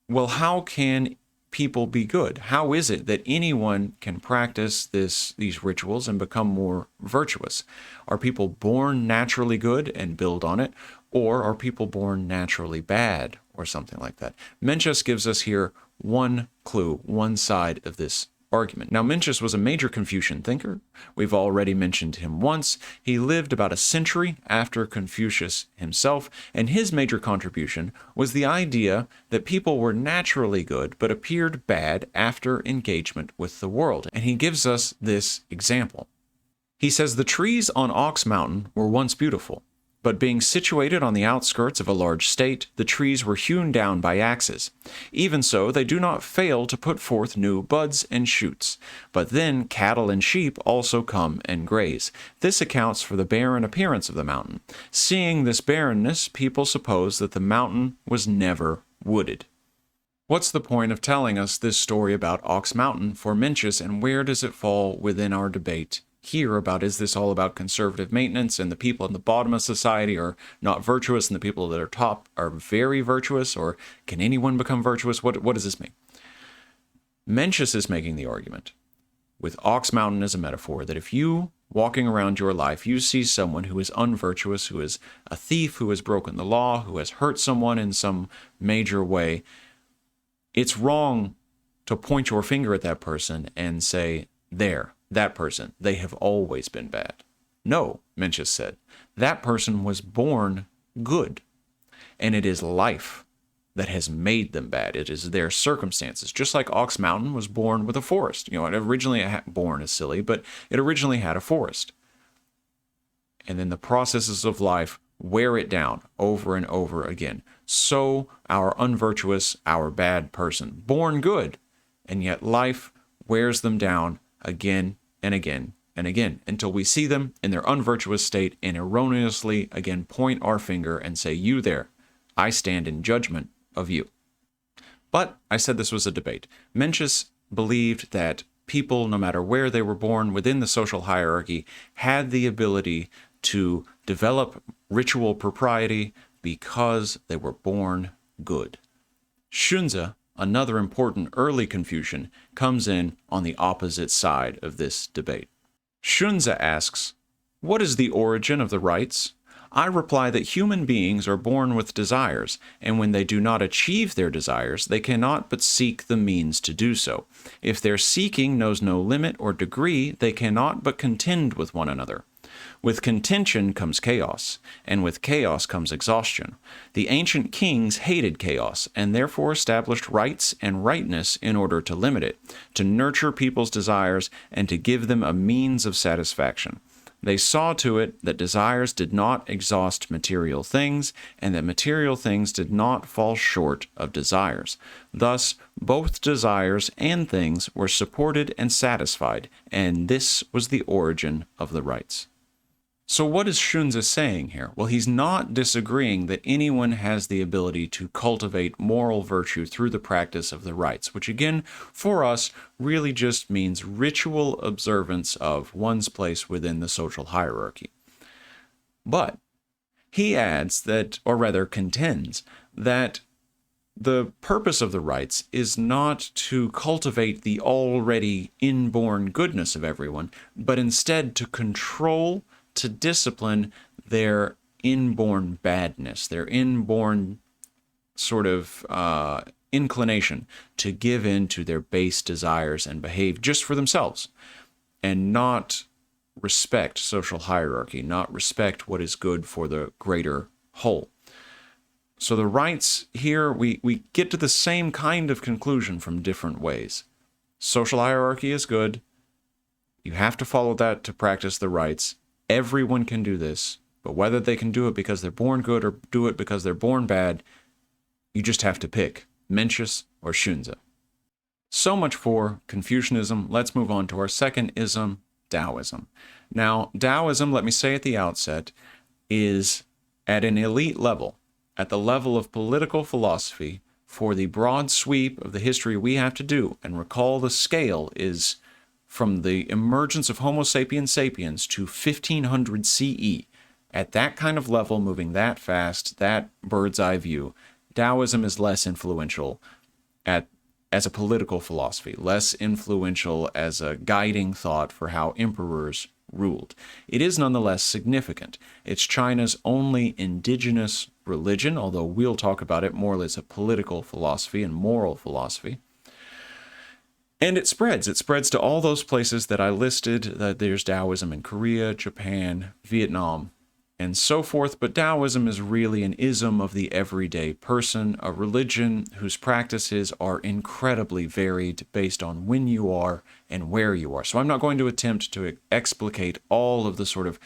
[SPEAKER 2] well, how can people be good? How is it that anyone can practice these rituals and become more virtuous? Are people born naturally good and build on it, or are people born naturally bad, or something like that? Mencius gives us here one clue, one side of this argument. Now, Mencius was a major Confucian thinker. We've already mentioned him once. He lived about a century after Confucius himself, and his major contribution was the idea that people were naturally good but appeared bad after engagement with the world. And he gives us this example. He says, "The trees on Ox Mountain were once beautiful, but being situated on the outskirts of a large state, the trees were hewn down by axes. Even so, they do not fail to put forth new buds and shoots. But then cattle and sheep also come and graze. This accounts for the barren appearance of the mountain. Seeing this barrenness, people suppose that the mountain was never wooded." What's the point of telling us this story about Ox Mountain for Mencius, and where does it fall within our debate here about, is this all about conservative maintenance and the people at the bottom of society are not virtuous and the people that are top are very virtuous, or can anyone become virtuous? What does this mean? Mencius is making the argument with Ox Mountain as a metaphor that if you, walking around your life, you see someone who is unvirtuous, who is a thief, who has broken the law, who has hurt someone in some major way, it's wrong to point your finger at that person and say, that person, they have always been bad. No, Mencius said, that person was born good, and it is life that has made them bad. It is their circumstances. Just like Ox Mountain was born with a forest. It originally, born is silly, but it originally had a forest. And then the processes of life wear it down over and over again. So our unvirtuous, our bad person, born good, and yet life wears them down again and again and again until we see them in their unvirtuous state and erroneously again point our finger and say, "You there, I stand in judgment of you." But I said this was a debate. Mencius believed that people, no matter where they were born within the social hierarchy, had the ability to develop ritual propriety because they were born good. Xunzi, another important early Confucian, comes in on the opposite side of this debate. Xunzi asks, "What is the origin of the rights?" I reply that human beings are born with desires, and when they do not achieve their desires, they cannot but seek the means to do so. If their seeking knows no limit or degree, they cannot but contend with one another. With contention comes chaos, and with chaos comes exhaustion. The ancient kings hated chaos, and therefore established rights and rightness in order to limit it, to nurture people's desires, and to give them a means of satisfaction. They saw to it that desires did not exhaust material things, and that material things did not fall short of desires. Thus, both desires and things were supported and satisfied, and this was the origin of the rights. So what is Xunzi saying here? Well, he's not disagreeing that anyone has the ability to cultivate moral virtue through the practice of the rites, which again, for us, really just means ritual observance of one's place within the social hierarchy. But he adds that, or rather contends, that the purpose of the rites is not to cultivate the already inborn goodness of everyone, but instead to control, to discipline their inborn badness, their inborn sort of inclination to give in to their base desires and behave just for themselves, and not respect social hierarchy, not respect what is good for the greater whole. So the rites here, we get to the same kind of conclusion from different ways. Social hierarchy is good. You have to follow that to practice the rites. Everyone can do this, but whether they can do it because they're born good or do it because they're born bad, you just have to pick Mencius or Xunzi. So much for Confucianism. Let's move on to our second ism, Daoism. Now, Daoism, let me say at the outset, is at an elite level, at the level of political philosophy, for the broad sweep of the history we have to do. And recall the scale is from the emergence of Homo sapiens sapiens to 1500 CE. At that kind of level, moving that fast, that bird's eye view, Daoism is less influential as a political philosophy, less influential as a guiding thought for how emperors ruled. It is nonetheless significant. It's China's only indigenous religion, although we'll talk about it more as a political philosophy and moral philosophy. And it spreads. It spreads to all those places that I listed. There's Daoism in Korea, Japan, Vietnam, and so forth. But Daoism is really an ism of the everyday person, a religion whose practices are incredibly varied based on when you are and where you are. So I'm not going to attempt to explicate all of the sort of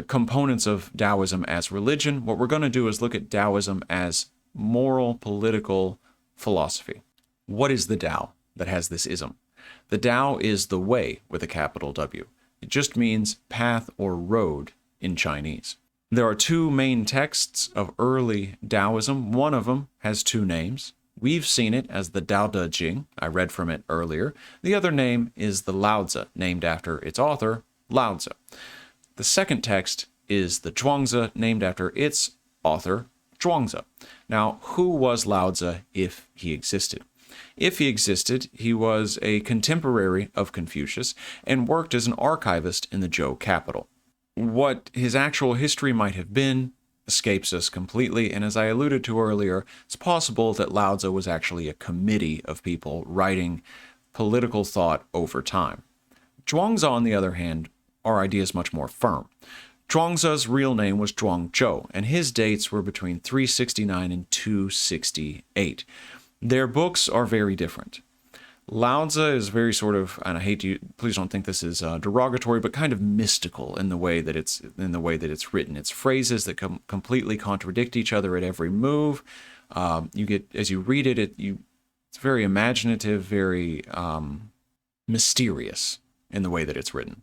[SPEAKER 2] components of Daoism as religion. What we're going to do is look at Daoism as moral, political philosophy. What is the Tao that has this ism? The Tao is the way with a capital W. It just means path or road in Chinese. There are two main texts of early Taoism. One of them has two names. We've seen it as the Tao Te Ching. I read from it earlier. The other name is the Lao Tzu, named after its author, Lao Tzu. The second text is the Zhuangzi, named after its author, Zhuangzi. Now, who was Lao Tzu if he existed? If he existed, he was a contemporary of Confucius and worked as an archivist in the Zhou capital. What his actual history might have been escapes us completely, and as I alluded to earlier, it's possible that Lao Tzu was actually a committee of people writing political thought over time. Zhuangzi, on the other hand, our idea is much more firm. Zhuangzi's real name was Zhuangzhou, and his dates were between 369 and 268. Their books are very different. Lao Tzu is very sort of, and I hate to, please don't think this is derogatory, but kind of mystical in the way that it's written. It's phrases that completely contradict each other at every move. You get, as you read it, it's very imaginative, very mysterious in the way that it's written.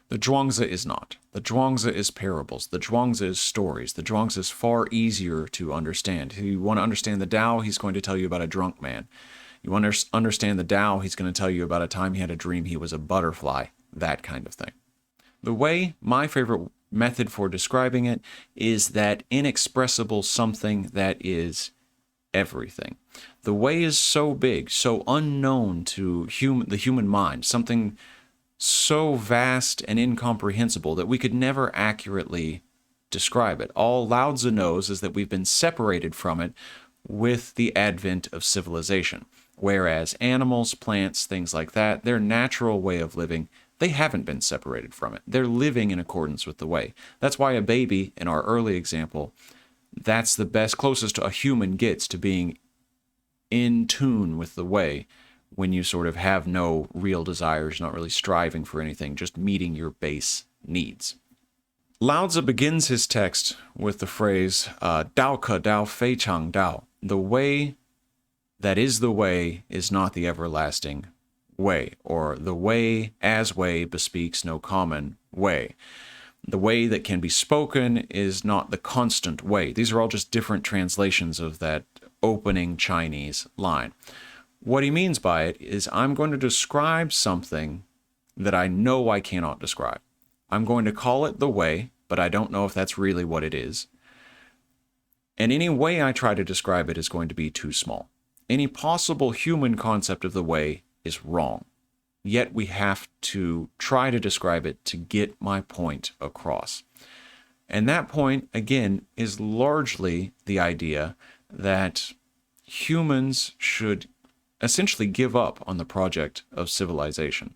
[SPEAKER 2] The Zhuangzi is not. The Zhuangzi is parables. The Zhuangzi is stories. The Zhuangzi is far easier to understand. If you want to understand the Tao, he's going to tell you about a drunk man. You want to understand the Tao, he's going to tell you about a time he had a dream he was a butterfly, that kind of thing. The way, my favorite method for describing it, is that inexpressible something that is everything. The way is so big, so unknown to the human mind, something so vast and incomprehensible that we could never accurately describe it. All Lao Tzu knows is that we've been separated from it with the advent of civilization. Whereas animals, plants, things like that, their natural way of living, they haven't been separated from it. They're living in accordance with the way. That's why a baby, in our early example, that's the best, closest a human gets to being in tune with the way, when you sort of have no real desires, not really striving for anything, just meeting your base needs. Lao Tzu begins his text with the phrase, Dao ke Dao fei chang Dao. The way that is the way is not the everlasting way, or the way as way bespeaks no common way. The way that can be spoken is not the constant way. These are all just different translations of that opening Chinese line. What he means by it is, I'm going to describe something that I know I cannot describe. I'm going to call it the way, but I don't know if that's really what it is. And any way I try to describe it is going to be too small. Any possible human concept of the way is wrong. Yet we have to try to describe it to get my point across. And that point, again, is largely the idea that humans should essentially give up on the project of civilization.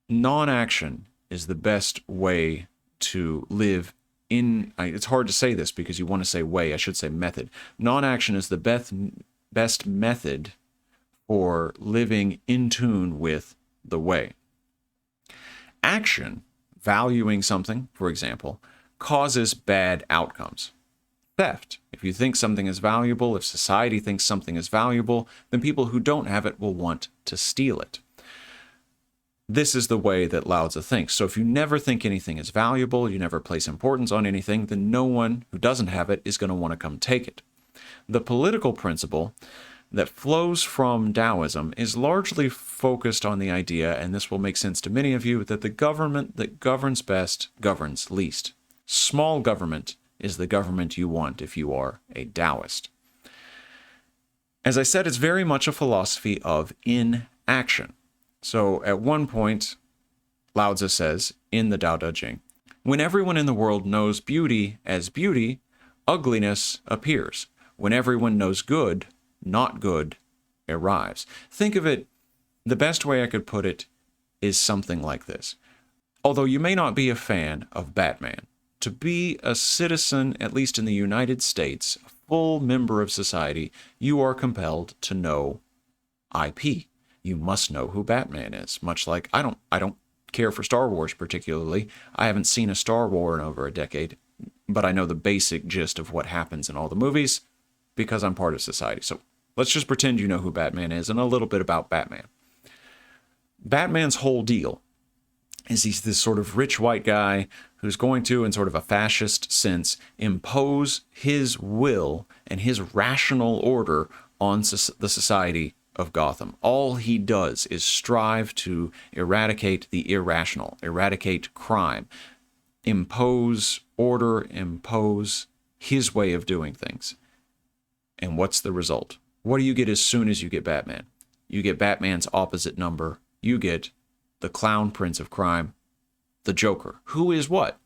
[SPEAKER 2] Non-action is the best way to live in, it's hard to say this because you want to say way, I should say method. Non-action is the best method for living in tune with the way. Action, valuing something, for example, causes bad outcomes. Theft. If you think something is valuable, if society thinks something is valuable, then people who don't have it will want to steal it. This is the way that Lao Tzu thinks. So if you never think anything is valuable, you never place importance on anything, then no one who doesn't have it is going to want to come take it. The political principle that flows from Daoism is largely focused on the idea, and this will make sense to many of you, that the government that governs best governs least. Small government is the government you want if you are a Taoist. As I said, it's very much a philosophy of inaction. So at one point, Lao Tzu says in the Tao Te Ching, when everyone in the world knows beauty as beauty, ugliness appears. When everyone knows good, not good arrives. Think of it, the best way I could put it is something like this. Although you may not be a fan of Batman, to be a citizen, at least in the United States, a full member of society, you are compelled to know IP. You must know who Batman is. Much like I don't care for Star Wars particularly. I haven't seen a Star Wars in over a decade, but I know the basic gist of what happens in all the movies because I'm part of society. So let's just pretend you know who Batman is and a little bit about Batman. Batman's whole deal is he's this sort of rich white guy who's going to, in sort of a fascist sense, impose his will and his rational order on the society of Gotham. All he does is strive to eradicate the irrational, eradicate crime, impose order, impose his way of doing things. And what's the result? What do you get as soon as you get Batman? You get Batman's opposite number. You get the clown prince of crime, the Joker, who is what?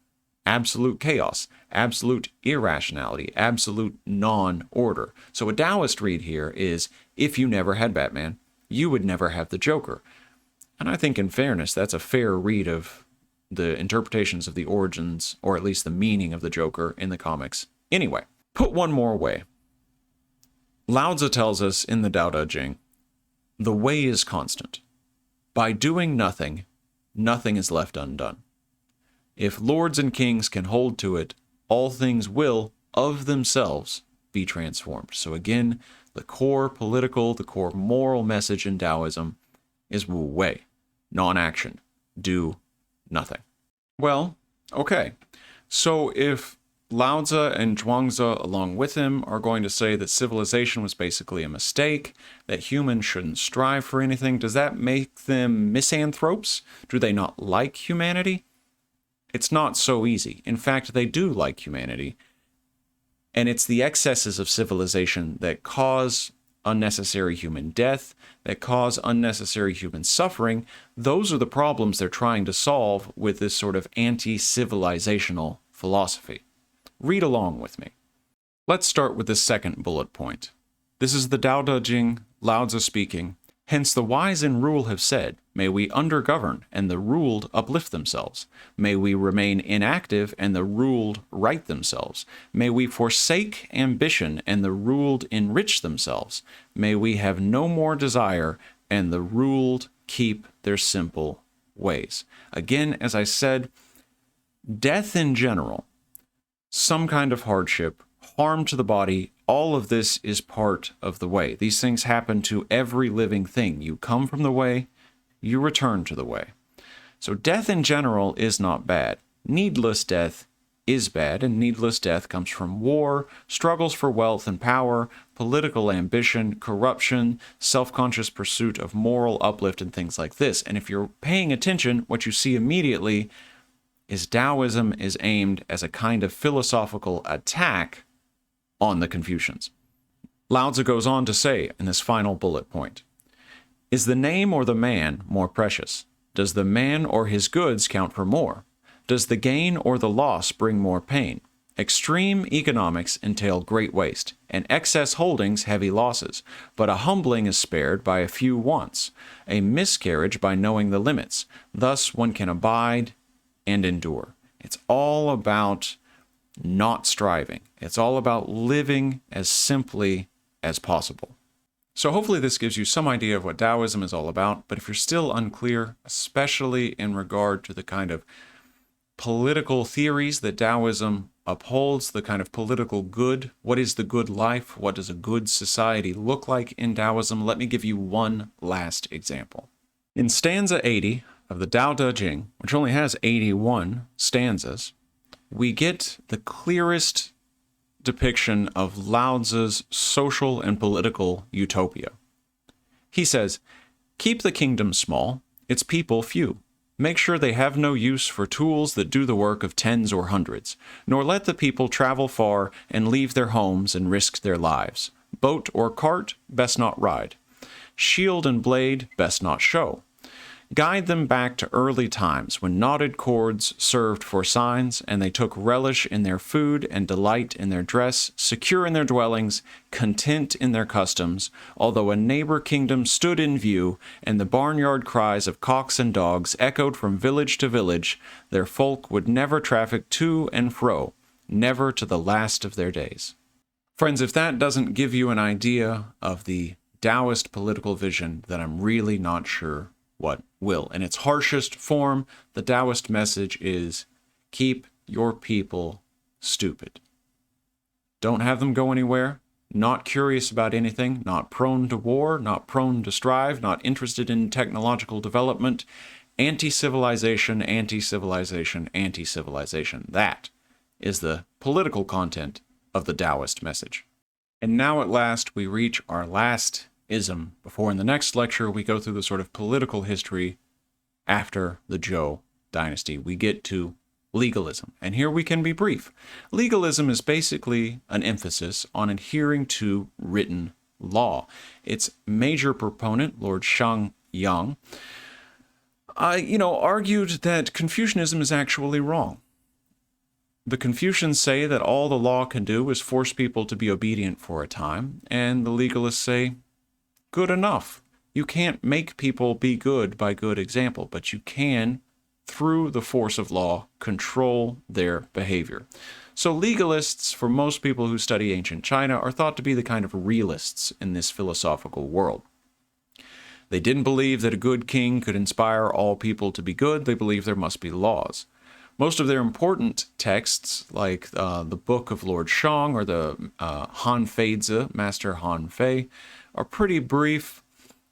[SPEAKER 2] Absolute chaos, absolute irrationality, absolute non-order. So a Taoist read here is, if you never had Batman, you would never have the Joker. And I think in fairness, that's a fair read of the interpretations of the origins, or at least the meaning of the Joker in the comics. Anyway, put one more way. Lao Tzu tells us in the Tao Te Ching
[SPEAKER 1] The way is constant. By doing nothing, nothing is left undone. If lords and kings can hold to it, all things will, of themselves, be transformed. So again, the core political, the core moral message in Taoism is Wu Wei, non-action, do nothing. Well, okay. So if Lao Tzu and Zhuangzi, along with him, are going to say that civilization was basically a mistake, that humans shouldn't strive for anything, does that make them misanthropes? Do they not like humanity? It's not so easy. In fact, they do like humanity. And it's the excesses of civilization that cause unnecessary human death, that cause unnecessary human suffering. Those are the problems they're trying to solve with this sort of anti-civilizational philosophy. Read along with me. Let's start with the second bullet point. This is the Tao Te Ching, Lao Tzu speaking. Hence the wise in rule have said, may we undergovern, and the ruled uplift themselves. May we remain inactive, and the ruled right themselves. May we forsake ambition, and the ruled enrich themselves. May we have no more desire, and the ruled keep their simple ways. Again, as I said, death in general, some kind of hardship, harm to the body, all of this is part of the way. These things happen to every living thing. You come from the way, you return to the way. So death in general is not bad. Needless death is bad, and needless death comes from war, struggles for wealth and power, political ambition, corruption, self-conscious pursuit of moral uplift, and things like this. And if you're paying attention, what you see immediately is Taoism is aimed as a kind of philosophical attack on the Confucians. Lao Tzu goes on to say in this final bullet point, is the name or the man more precious? Does the man or his goods count for more? Does the gain or the loss bring more pain? Extreme economics entail great waste, and excess holdings heavy losses, but a humbling is spared by a few wants, a miscarriage by knowing the limits. Thus one can abide and endure. It's all about not striving. It's all about living as simply as possible. So hopefully this gives you some idea of what Taoism is all about, but if you're still unclear, especially in regard to the kind of political theories that Taoism upholds, the kind of political good, what is the good life, what does a good society look like in Taoism, let me give you one last example. In stanza 80 of the Tao Te Ching, which only has 81 stanzas, we get the clearest depiction of Lao Tzu's social and political utopia. He says, keep the kingdom small, its people few. Make sure they have no use for tools that do the work of tens or hundreds, nor let the people travel far and leave their homes and risk their lives. Boat or cart, best not ride. Shield and blade, best not show. Guide them back to early times when knotted cords served for signs, and they took relish in their food and delight in their dress, secure in their dwellings, content in their customs, although a neighbor kingdom stood in view, and the barnyard cries of cocks and dogs echoed from village to village, their folk would never traffic to and fro, never to the last of their days. Friends, if that doesn't give you an idea of the Taoist political vision, then I'm really not sure what will. In its harshest form, the Taoist message is, keep your people stupid. Don't have them go anywhere, not curious about anything, not prone to war, not prone to strive, not interested in technological development, anti-civilization, anti-civilization, anti-civilization. That is the political content of the Taoist message. And now at last we reach our last ism, before in the next lecture we go through the sort of political history after the Zhou Dynasty. We get to legalism. And here we can be brief. Legalism is basically an emphasis on adhering to written law. Its major proponent, Lord Shang Yang, argued that Confucianism is actually wrong. The Confucians say that all the law can do is force people to be obedient for a time, and the legalists say, good enough. You can't make people be good by good example, but you can, through the force of law, control their behavior. So legalists, for most people who study ancient China, are thought to be the kind of realists in this philosophical world.
[SPEAKER 2] They didn't believe that a good king could inspire all people to be good. They believed there must be laws. Most of their important texts, like the Book of Lord Shang or the Han Feizi, Master Han Fei, are pretty brief.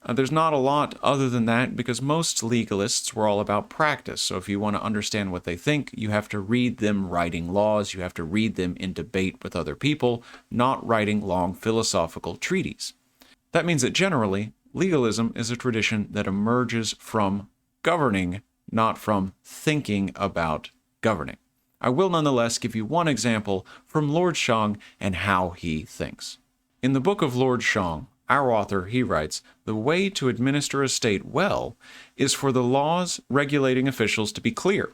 [SPEAKER 2] There's not a lot other than that because most legalists were all about practice. So if you want to understand what they think, you have to read them writing laws. You have to read them in debate with other people, not writing long philosophical treatises. That means that generally, legalism is a tradition that emerges from governing, not from thinking about governing. I will nonetheless give you one example from Lord Shang and how he thinks. In the Book of Lord Shang, our author, he writes, "The way to administer a state well is for the laws regulating officials to be clear.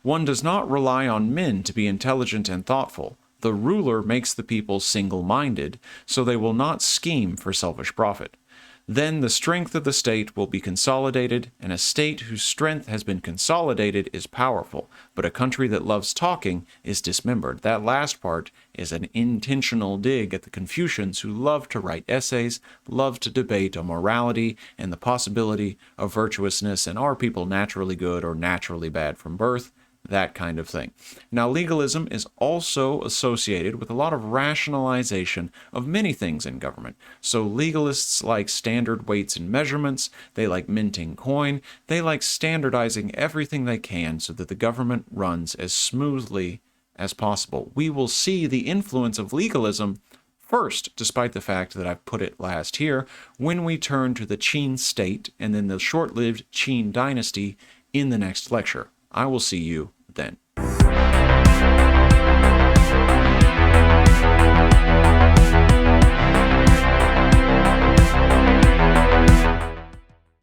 [SPEAKER 2] One does not rely on men to be intelligent and thoughtful. The ruler makes the people single-minded, so they will not scheme for selfish profit. Then the strength of the state will be consolidated, and a state whose strength has been consolidated is powerful, but a country that loves talking is dismembered." That last part is an intentional dig at the Confucians who love to write essays, love to debate on morality and the possibility of virtuousness, and are people naturally good or naturally bad from birth? That kind of thing. Now, legalism is also associated with a lot of rationalization of many things in government. So legalists like standard weights and measurements, they like minting coin, they like standardizing everything they can so that the government runs as smoothly as possible. We will see the influence of legalism first, despite the fact that I've put it last here, when we turn to the Qin state and then the short-lived Qin dynasty in the next lecture. I will see you then.